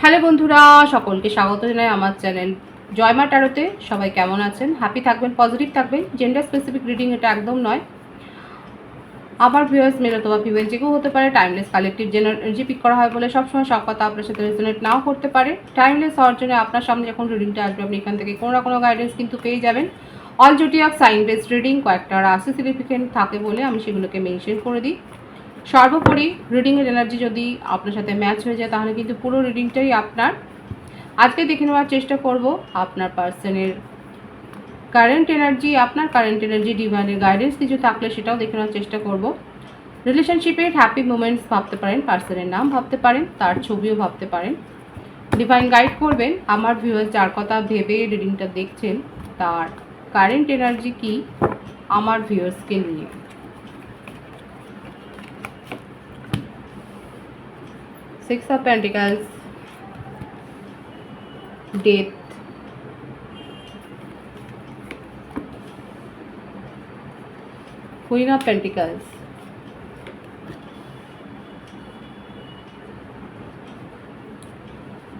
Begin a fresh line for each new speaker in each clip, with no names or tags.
Hello বন্ধুরা, সকলকে স্বাগত জানাই আমার চ্যানেল জয়মা ট্যারোতে। সবাই কেমন আছেন? হ্যাপি থাকবেন, পজিটিভ থাকবেন। জেন্ডার স্পেসিফিক রিডিং এটা একদম নয়। আমার ভিউয়ার্স মেল অথবা ফিমেল যে কেউ হতে পারে। টাইমলেস কালেকটিভ এনার্জি পিক করা হয় বলে সবসময় সব কথা আপনার সাথে রেজোনেট নাও করতে পারে। টাইমলেস হওয়ার জন্য আপনার সামনে যখন রিডিংটা আসবে আপনি এখান থেকে কোনো না কোনো গাইডেন্স কিন্তু পেয়ে যাবেন। All zodiac sign based reading, কয়েকটা রাশি সিগনিফিকেন্ট থাকে বলে আমি সেগুলোকে মেনশন করে দিই। সর্বোপরি রিডিংয়ের এনার্জি যদি আপনার সাথে ম্যাচ হয়ে যায় তাহলে কিন্তু পুরো রিডিংটাই আপনার। আজকে দেখে নেওয়ার চেষ্টা করব আপনার পার্সনের কারেন্ট এনার্জি, আপনার কারেন্ট এনার্জি ডিভাইনের গাইডেন্স কিছু থাকলে সেটাও দেখে নেওয়ার চেষ্টা করব। রিলেশনশিপের হ্যাপি মোমেন্টস ভাবতে পারেন, পার্সনের নাম ভাবতে পারেন, তার ছবিও ভাবতে পারেন। ডিভাইন গাইড করবেন আমার ভিউয়ার্স যার কথা ভেবে রিডিংটা দেখছেন তার কারেন্ট এনার্জি কি আমার ভিউয়ার্সকে নিয়ে। Six of pentacles, death, Queen of Pentacles,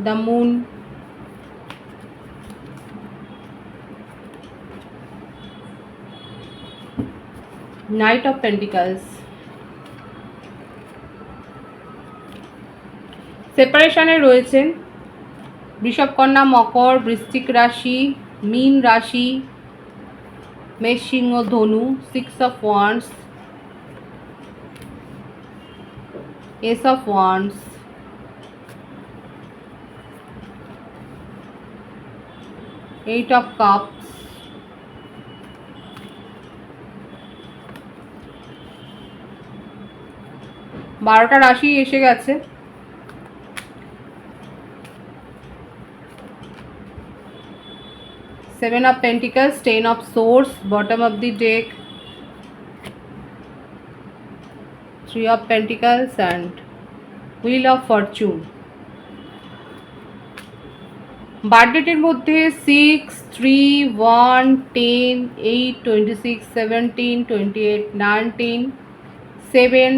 the Moon, Knight of Pentacles, সেপারেশনে রয়েছেন বৃষভ, কন্যা, মকর, বৃশ্চিক রাশি, মীন রাশি, মেষ, সিংহ, ধনু। Six of wands, ace of wands, eight of cups, বারোটা রাশি এসে গেছে। Seven of pentacles, ten of swords, bottom of the deck, three of pentacles and wheel of fortune. বার্থডেটের মধ্যে 6, 3, 1, 10, 8, 26, 17, 28, 19, 7,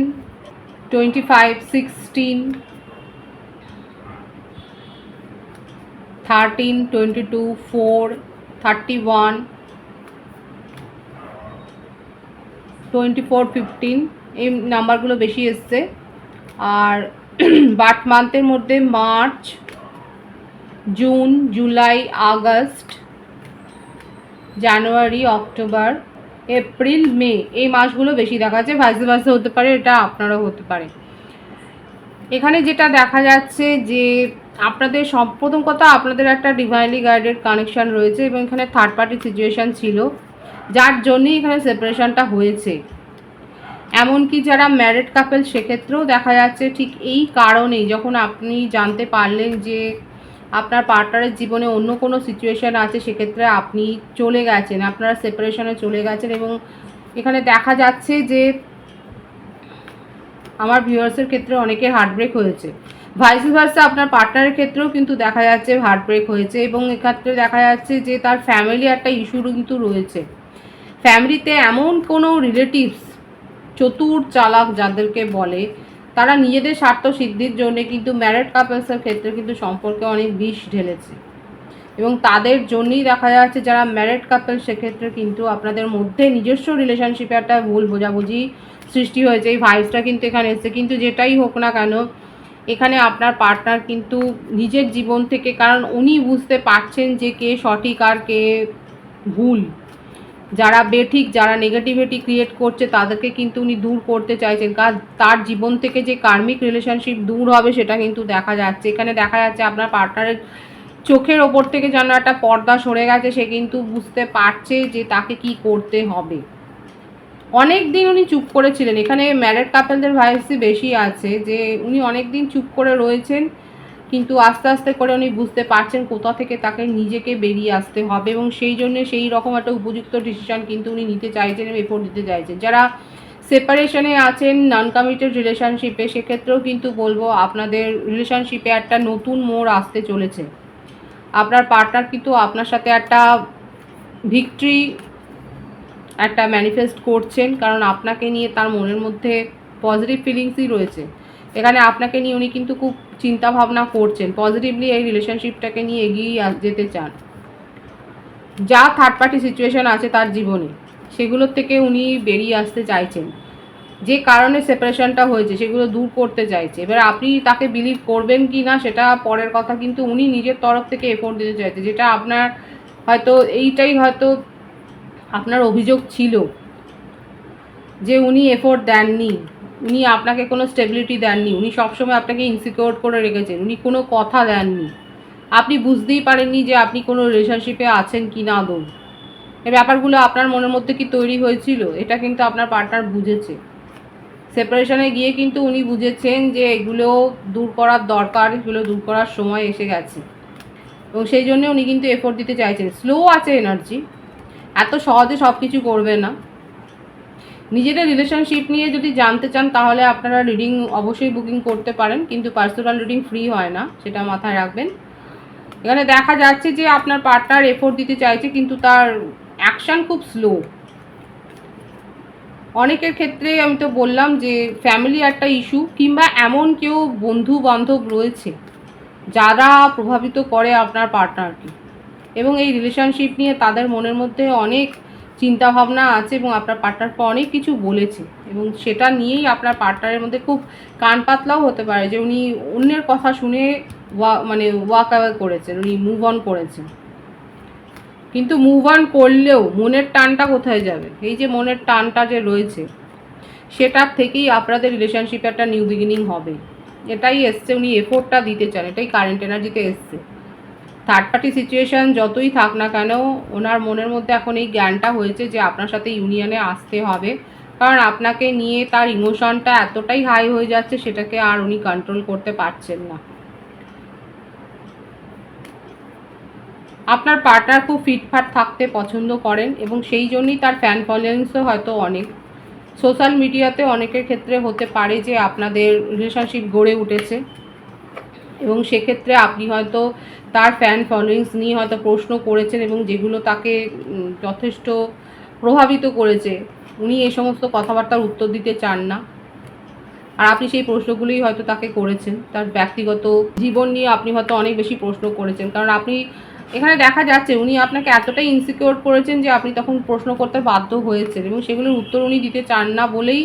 25, 16, 13, 22, 4, 31, 24, 15 এই নাম্বারগুলো বেশি এসছে। আর বার্থ মান্থের মধ্যে মার্চ, জুন, জুলাই, আগস্ট, জানুয়ারি, অক্টোবর, এপ্রিল, মে এই মাসগুলো বেশি দেখা যাচ্ছে। ভাইস ভার্সা হতে পারে, এটা আপনারও হতে পারে। এখানে যেটা দেখা যাচ্ছে যে আপনাদের প্রথম কথা আপনাদের একটা ডিভাইনলি গাইডেড কানেকশান রয়েছে এবং এখানে থার্ড পার্টি সিচুয়েশান ছিল যার জন্যই এখানে সেপারেশনটা হয়েছে। এমনকি যারা ম্যারিড কাপল সেক্ষেত্রেও দেখা যাচ্ছে ঠিক এই কারণেই, যখন আপনি জানতে পারলেন যে আপনার পার্টনারের জীবনে অন্য কোনো সিচুয়েশান আছে সেক্ষেত্রে আপনি চলে গেছেন, আপনারা সেপারেশনে চলে গেছেন। এবং এখানে দেখা যাচ্ছে যে আমার ভিউয়ার্সের ক্ষেত্রে অনেকের হার্টব্রেক হয়েছে, ভাইস ভার্সা আপনার পার্টনারের ক্ষেত্রেও কিন্তু দেখা যাচ্ছে হার্টব্রেক হয়েছে। এবং এক্ষেত্রে দেখা যাচ্ছে যে তার ফ্যামিলি একটা ইস্যু কিন্তু রয়েছে। ফ্যামিলিতে এমন কোনো রিলেটিভস চতুর চালাক যাদেরকে বলে, তারা নিজেদের স্বার্থ সিদ্ধির জন্য কিন্তু ম্যারিড কাপলসের ক্ষেত্রে কিন্তু সম্পর্কে অনেক বিষ ঢেলেছে। এবং তাদের জন্যই দেখা যাচ্ছে যারা ম্যারিড কাপল সেক্ষেত্রে কিন্তু আপনাদের মধ্যে নিজস্ব রিলেশনশিপে একটা ভুল বোঝাবুঝি সৃষ্টি হয়েছে। এই ভাইসটা কিন্তু এখানে এসছে। কিন্তু যেটাই হোক না কেন এখানে আপনার পার্টনার কিন্তু নিজের জীবন থেকে, কারণ উনি বুঝতে পারছেন যে কে সঠিক আর কে ভুল, যারা বেঠিক, যারা নেগেটিভিটি ক্রিয়েট করছে তাদেরকে কিন্তু উনি দূর করতে চাইছেন। কারণ তার জীবন থেকে যে কার্মিক রিলেশনশিপ দূর হবে সেটা কিন্তু দেখা যাচ্ছে। এখানে দেখা যাচ্ছে আপনার পার্টনারের চোখের ওপর থেকে যেন একটা পর্দা সরে গেছে, সে কিন্তু বুঝতে পারছে যে তাকে কি করতে হবে। অনেক দিন উনি চুপ করেছিলেন, এখানে ম্যারিড কাপলদের ভাইসই বেশি আছে যে উনি অনেক দিন চুপ করে রয়েছেন, কিন্তু আস্তে আস্তে করে উনি বুঝতে পারছেন কোথা থেকে তাকে নিজেকে বেরিয়ে আসতে হবে এবং সেই জন্য সেই রকম একটা উপযুক্ত ডিসিশন কিন্তু উনি নিতে চাইছেন এবং এফোর্ট দিতে চাইছেন। যারা সেপারেশনে আছেন, নন কমিটেড রিলেশনশিপে, সেক্ষেত্রেও কিন্তু বলবো আপনাদের রিলেশনশিপে একটা নতুন মোড় আসতে চলেছে। আপনার পার্টনার কিন্তু আপনার সাথে একটা ভিক্টরি একটা ম্যানিফেস্ট করছেন, কারণ আপনাকে নিয়ে তার মনের মধ্যে পজিটিভ ফিলিংসই রয়েছে। এখানে আপনাকে নিয়ে উনি কিন্তু খুব চিন্তা ভাবনা করছেন, পজিটিভলি এই রিলেশনশিপটাকে নিয়ে এগিয়ে যেতে চান। যা থার্ড পার্টি সিচুয়েশন আছে তার জীবনে, সেগুলোর থেকে উনি বেরিয়ে আসতে চাইছেন। যে কারণে সেপারেশনটা হয়েছে সেগুলো দূর করতে চাইছে। এবার আপনি তাকে বিলিভ করবেন কি না সেটা পরের কথা, কিন্তু উনি নিজের তরফ থেকে এফোর্ট দিতে চাইছে, যেটা আপনার হয়তো এইটাই হয়তো আপনার অভিযোগ ছিল যে উনি এফোর্ট দেননি, উনি আপনাকে কোনো স্টেবিলিটি দেননি, উনি সবসময় আপনাকে ইনসিকিউর করে রেখেছেন, উনি কোনো কথা দেননি, আপনি বুঝতেই পারেননি যে আপনি কোনো রিলেশনশিপে আছেন কি না আদৌ। এই ব্যাপারগুলো আপনার মনের মধ্যে কি তৈরি হয়েছিল, এটা কিন্তু আপনার পার্টনার বুঝেছে। সেপারেশনে গিয়ে কিন্তু উনি বুঝেছেন যে এগুলো দূর করার দরকার, এগুলো দূর করার সময় এসে গেছে, এবং সেই জন্য উনি কিন্তু এফোর্ট দিতে চাইছেন। স্লো আছে এনার্জি, এত সহজে সব কিছু করবে না। নিজেদের রিলেশনশিপ নিয়ে যদি জানতে চান তাহলে আপনারা রিডিং অবশ্যই বুকিং করতে পারেন, কিন্তু পার্সোনাল রিডিং ফ্রি হয় না, সেটা মাথায় রাখবেন। এখানে দেখা যাচ্ছে যে আপনার পার্টনার এফোর্ট দিতে চাইছে, কিন্তু তার অ্যাকশান খুব স্লো। অনেকের ক্ষেত্রে আমি তো বললাম যে ফ্যামিলি একটা ইস্যু, কিংবা এমন কেউ বন্ধু বান্ধব রয়েছে যারা প্রভাবিত করে আপনার পার্টনারকে, এবং এই রিলেশনশিপ নিয়ে তাদের মনের মধ্যে অনেক চিন্তাভাবনা আছে, এবং আপনার পার্টনারকে অনেক কিছু বলেছে, এবং সেটা নিয়েই আপনার পার্টনারের মধ্যে খুব কান পাতলাও হতে পারে যে উনি অন্যের কথা শুনে ওয়াক অ্যাওয়ে করেছেন, উনি মুভ অন করেছেন। কিন্তু মুভ অন করলেও মনের টানটা কোথায় যাবে? এই যে মনের টানটা যে রয়েছে, সেটার থেকেই আপনাদের রিলেশনশিপে একটা নিউ বিগিনিং হবে, এটাই এসছে। উনি এফোর্টটা দিতে চান, এটাই কারেন্ট এনার্জিতে এসছে। থার্ড পার্টি সিচুয়েশান যতই থাক না কেন, ওনার মনের মধ্যে এখন এই জ্ঞানটা হয়েছে যে আপনার সাথে ইউনিয়নে আসতে হবে, কারণ আপনাকে নিয়ে তার ইমোশনটা এতটাই হাই হয়ে যাচ্ছে, সেটাকে আর উনি কন্ট্রোল করতে পারছেন না। আপনার পার্টনার খুব ফিটফাট থাকতে পছন্দ করেন, এবং সেই জন্যই তার ফ্যান ফলোয়িংসও হয়তো অনেক। সোশ্যাল মিডিয়াতে অনেকের ক্ষেত্রে হতে পারে যে আপনাদের রিলেশনশিপ গড়ে উঠেছে, এবং সেক্ষেত্রে আপনি হয়তো তার ফ্যান ফলোয়িংস নিয়ে হয়তো প্রশ্ন করেছেন, এবং যেগুলো তাকে যথেষ্ট প্রভাবিত করেছে, উনি এই সমস্ত কথাবার্তার উত্তর দিতে চান না, আর আপনি সেই প্রশ্নগুলোই হয়তো তাকে করেছেন। তার ব্যক্তিগত জীবন নিয়ে আপনি হয়তো অনেক বেশি প্রশ্ন করেছেন, কারণ আপনি এখানে দেখা যাচ্ছে উনি আপনাকে এতটাই ইনসিকিউর করেছেন যে আপনি তখন প্রশ্ন করতে বাধ্য হয়েছেন, এবং সেগুলোর উত্তর উনি দিতে চান না বলেই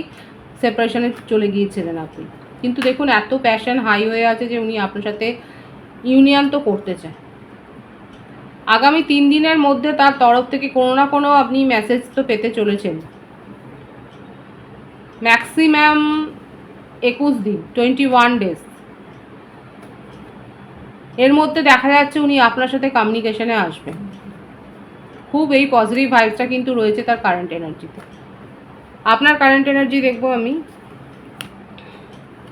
সেপারেশনে চলে গিয়েছিলেন আপনি। কিন্তু দেখুন, এত প্যাশন হাই হয়ে আছে যে উনি আপনার সাথে ইউনিয়ন তো করতে চায়। আগামী 3 দিনের মধ্যে তার তরফ থেকে কোনো না কোনো আপনি মেসেজ তো পেতে চলেছেন। ম্যাক্সিমাম 21 দিন, 21 ডেজ এর মধ্যে দেখা যাচ্ছে উনি আপনার সাথে কমিউনিকেশনে আসবেন। খুব এই পজিটিভ ভাইবসটা কিন্তু রয়েছে তার কারেন্ট এনার্জিতে। আপনার কারেন্ট এনার্জি দেখবো আমি,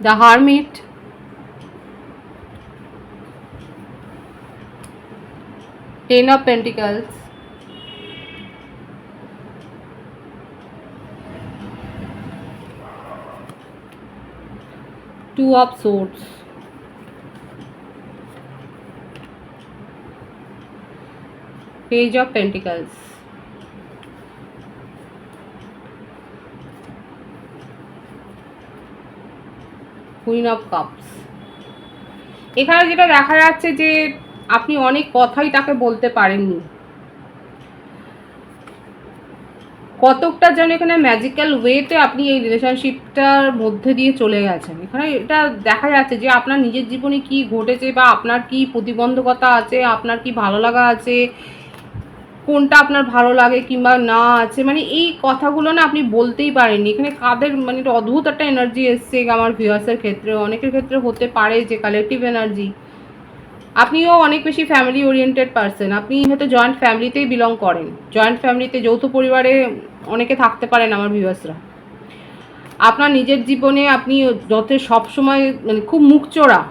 the hermit, ten of pentacles, two of swords, page of pentacles, queen of cups. এখানে যেটা দেখা যাচ্ছে যে আপনি অনেক কথাই তাকে বলতে পারেননি, কতকটা যেন এখানে ম্যাজিক্যাল ওয়েতে আপনি এই রিলেশনশিপটার মধ্যে দিয়ে চলে গেছেন। এখানে এটা দেখা যাচ্ছে যে আপনার নিজের জীবনে কি ঘটেছে, বা আপনার কি প্রতিবন্ধকতা আছে, আপনার কি ভালো লাগা আছে, কোনটা আপনার ভালো লাগে কিংবা না আছে, মানে এই কথাগুলো না আপনি বলতেই পারেননি। এখানে কাদের একটা অদ্ভুত একটা এনার্জি এসছে আমার ভিউয়ার্সের ক্ষেত্রে, অনেকের ক্ষেত্রে হতে পারে যে কালেকটিভ এনার্জি। আপনিও অনেক বেশি ফ্যামিলি ওরিয়েন্টেড পারসন, আপনি হয়তো জয়েন্ট ফ্যামিলিতেই বিলং করেন, জয়েন্ট ফ্যামিলিতে যৌথ পরিবারে অনেকে থাকতে পারেন আমার ভিউয়ার্সরা। আপনার নিজের জীবনে আপনি সবসময় খুব মুখচোরা,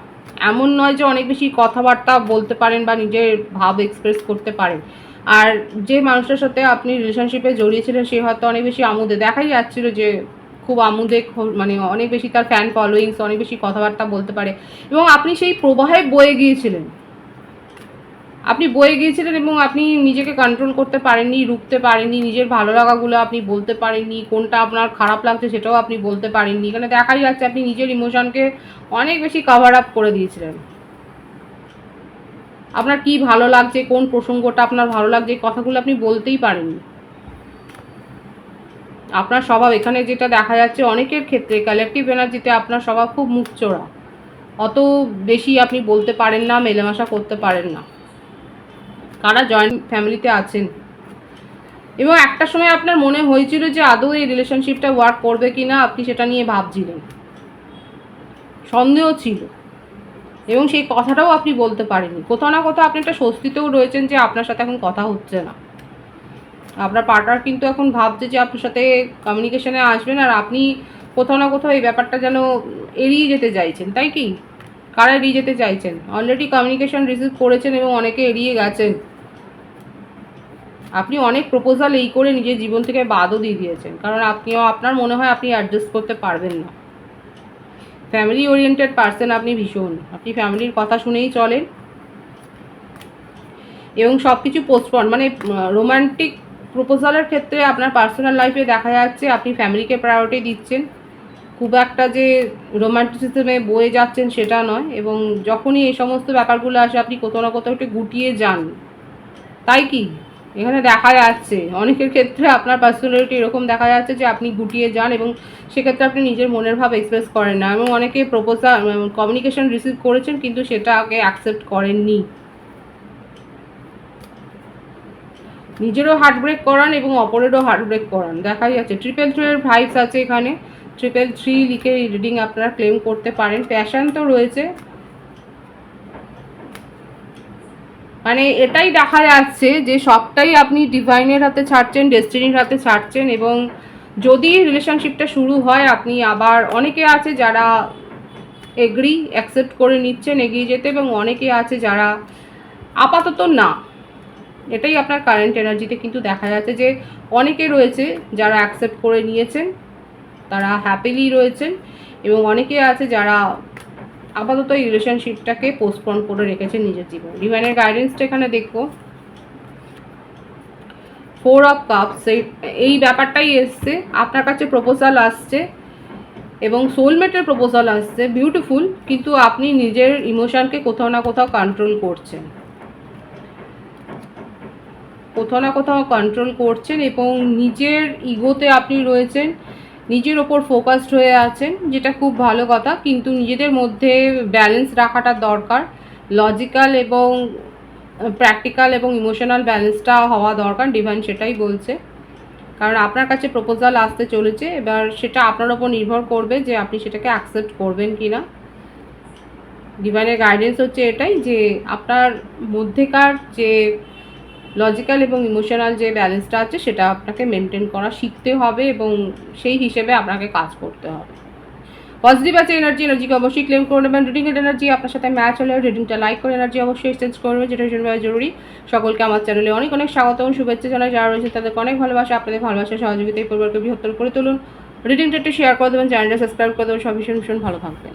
এমন নয় যে অনেক বেশি কথাবার্তা বলতে পারেন বা নিজের ভাব এক্সপ্রেস করতে পারেন। আর যে মানুষটার সাথে আপনি রিলেশনশিপে জড়িয়েছিলেন সে হয়তো অনেক বেশি আমোদে, দেখাই যাচ্ছিল যে খুব আমোদে, অনেক বেশি তার ফ্যান ফলোয়িংস, অনেক বেশি কথাবার্তা বলতে পারে, এবং আপনি সেই প্রবাহে বয়ে গিয়েছিলেন। আপনি বয়ে গিয়েছিলেন এবং আপনি নিজেকে কন্ট্রোল করতে পারেননি, রুখতে পারেননি, নিজের ভালো লাগাগুলো আপনি বলতে পারেননি, কোনটা আপনার খারাপ লাগছে সেটাও আপনি বলতে পারেননি। এখানে দেখাই যাচ্ছে আপনি নিজের ইমোশনকে অনেক বেশি কভার আপ করে দিয়েছিলেন। আপনার কি ভালো লাগছে, কোন প্রসঙ্গটা আপনার ভালো লাগছে, এই কথাগুলো আপনি বলতেই পারেননি। আপনার স্বভাব এখানে যেটা দেখা যাচ্ছে অনেকের ক্ষেত্রে কালেকটিভ এনার্জিতে আপনার স্বভাব খুব মুখচোরা, অত বেশি আপনি বলতে পারেন না, মেলামেশা করতে পারেন না। কারা জয়েন্ট ফ্যামিলিতে আছেন এবং একটা সময় আপনার মনে হয়েছিল যে আদৌ এই রিলেশনশিপটা ওয়ার্ক করবে কি না, আপনি সেটা নিয়ে ভাবছিলেন, সন্দেহ ছিল এবং সেই কথাটাও আপনি বলতে পারেননি। কোথাও না কোথাও আপনি একটা স্বস্তিতেও রয়েছেন যে আপনার সাথে এখন কথা হচ্ছে না। আপনার পার্টনার কিন্তু এখন ভাবছে যে আপনার সাথে কমিউনিকেশনে আসবেন, আর আপনি কোথাও না কোথাও এই ব্যাপারটা যেন এড়িয়ে যেতে চাইছেন, তাই কি? কারা এড়িয়ে যেতে চাইছেন? অলরেডি কমিউনিকেশন রিসিভ করেছেন এবং অনেকে এড়িয়ে গেছেন। আপনি অনেক প্রপোজাল এই করে নিজের জীবন থেকে বাদও দিয়ে দিয়েছেন, কারণ আপনার মনে হয় আপনি অ্যাডজাস্ট করতে পারবেন না। ফ্যামিলি ওরিয়েন্টেড পার্সন আপনি ভীষণ, আপনি ফ্যামিলির কথা শুনেই চলেন এবং সব কিছু পোস্টপন, মানে রোমান্টিক প্রপোজালের ক্ষেত্রে আপনার পার্সোনাল লাইফে দেখা যাচ্ছে আপনি ফ্যামিলিকে প্রায়োরিটি দিচ্ছেন, খুব একটা যে রোমান্টিসিজমে বয়ে যাচ্ছেন সেটা নয়, এবং যখনই এই সমস্ত ব্যাপারগুলো আসে আপনি কোথাও না কোথাও একটু গুটিয়ে যান, তাই কি? এখানে দেখা যাচ্ছে অনেকের ক্ষেত্রে আপনার পার্সোনালিটি এরকম দেখা যাচ্ছে যে আপনি গুটিয়ে যান এবং সেক্ষেত্রে আপনি নিজের মনের ভাব এক্সপ্রেস করেন না, এবং অনেকে প্রপোজাল কমিউনিকেশন রিসিভ করেছেন কিন্তু সেটাকে অ্যাকসেপ্ট করেননি। নিজেরও হার্ট ব্রেক করান এবং অপরেরও হার্ট ব্রেক করান, দেখাই যাচ্ছে। 333 এর ভাইবস আছে এখানে, 333 লিখে রিডিং আপনারা ক্লেম করতে পারেন। প্যাশন তো রয়েছে, মানে এটাই দেখা যাচ্ছে যে সবটাই আপনি ডিভাইনের হাতে ছাড়ছেন, ডেস্টিনির হাতে ছাড়ছেন, এবং যদি রিলেশনশিপটা শুরু হয় আপনি আবার, অনেকে আছে যারা এগ্রি অ্যাকসেপ্ট করে নিচ্ছেন এগিয়ে যেতে, এবং অনেকে আছে যারা আপাতত না। এটাই আপনার কারেন্ট এনার্জিতে কিন্তু দেখা যাচ্ছে যে অনেকে রয়েছে যারা অ্যাকসেপ্ট করে নিয়েছেন, তারা হ্যাপিলি রয়েছেন, এবং অনেকে আছে যারা আপাতত এই রিলেশনশিপটাকে পোস্টপন করে রেখেছেন নিজের জীবন। ডিভাইনের গাইডেন্সটা এখানে দেখবো, 4 অফ কাপস, এই ব্যাপারটাই এসছে। আপনার কাছে প্রপোজাল আসছে এবং সোলমেটের প্রপোজাল আসছে, বিউটিফুল, কিন্তু আপনি নিজের ইমোশনকে কোথাও না কোথাও কন্ট্রোল করছেন, এবং নিজের ইগোতে আপনি রয়েছেন, নিজের ওপর ফোকাসড হয়ে আছেন, যেটা খুব ভালো কথা, কিন্তু নিজেদের মধ্যে ব্যালেন্স রাখাটা দরকার। লজিক্যাল এবং প্র্যাকটিক্যাল এবং ইমোশনাল ব্যালেন্সটা হওয়া দরকার, ডিভাইন সেটাই বলছে। কারণ আপনার কাছে প্রপোজাল আসতে চলেছে, এবার সেটা আপনার ওপর নির্ভর করবে যে আপনি সেটাকে অ্যাকসেপ্ট করবেন কি না। ডিভাইনের গাইডেন্স হচ্ছে এটাই যে আপনার মধ্যেকার যে লজিক্যাল এবং ইমোশনাল যে ব্যালেন্সটা আছে সেটা আপনাকে মেনটেন করা শিখতে হবে, এবং সেই হিসেবে আপনাকে কাজ করতে হবে। পজিটিভ আছে এনার্জিকে অবশ্যই ক্লেম করে নেবেন। রিডিংয়ের এনার্জি আপনার সাথে ম্যাচ হলে রিডিংটা লাইক করে এনার্জি অবশ্যই এক্সচেঞ্জ করবেন, যেটা ভীষণভাবে জরুরি। সকলকে আমার চ্যানেলে অনেক অনেক স্বাগত এবং শুভেচ্ছা জানাই। যারা রয়েছে তাদেরকে অনেক ভালোবাসা, আপনাদের ভালোবাসা সহযোগিতায় পরিবারকে বৃহত্তর করে তুলুন। রিডিংটা একটু শেয়ার করে দেবেন, চ্যানেলটা সাবস্ক্রাইব করে দেবেন, সব ভীষণ ভীষণ ভালো থাকবেন।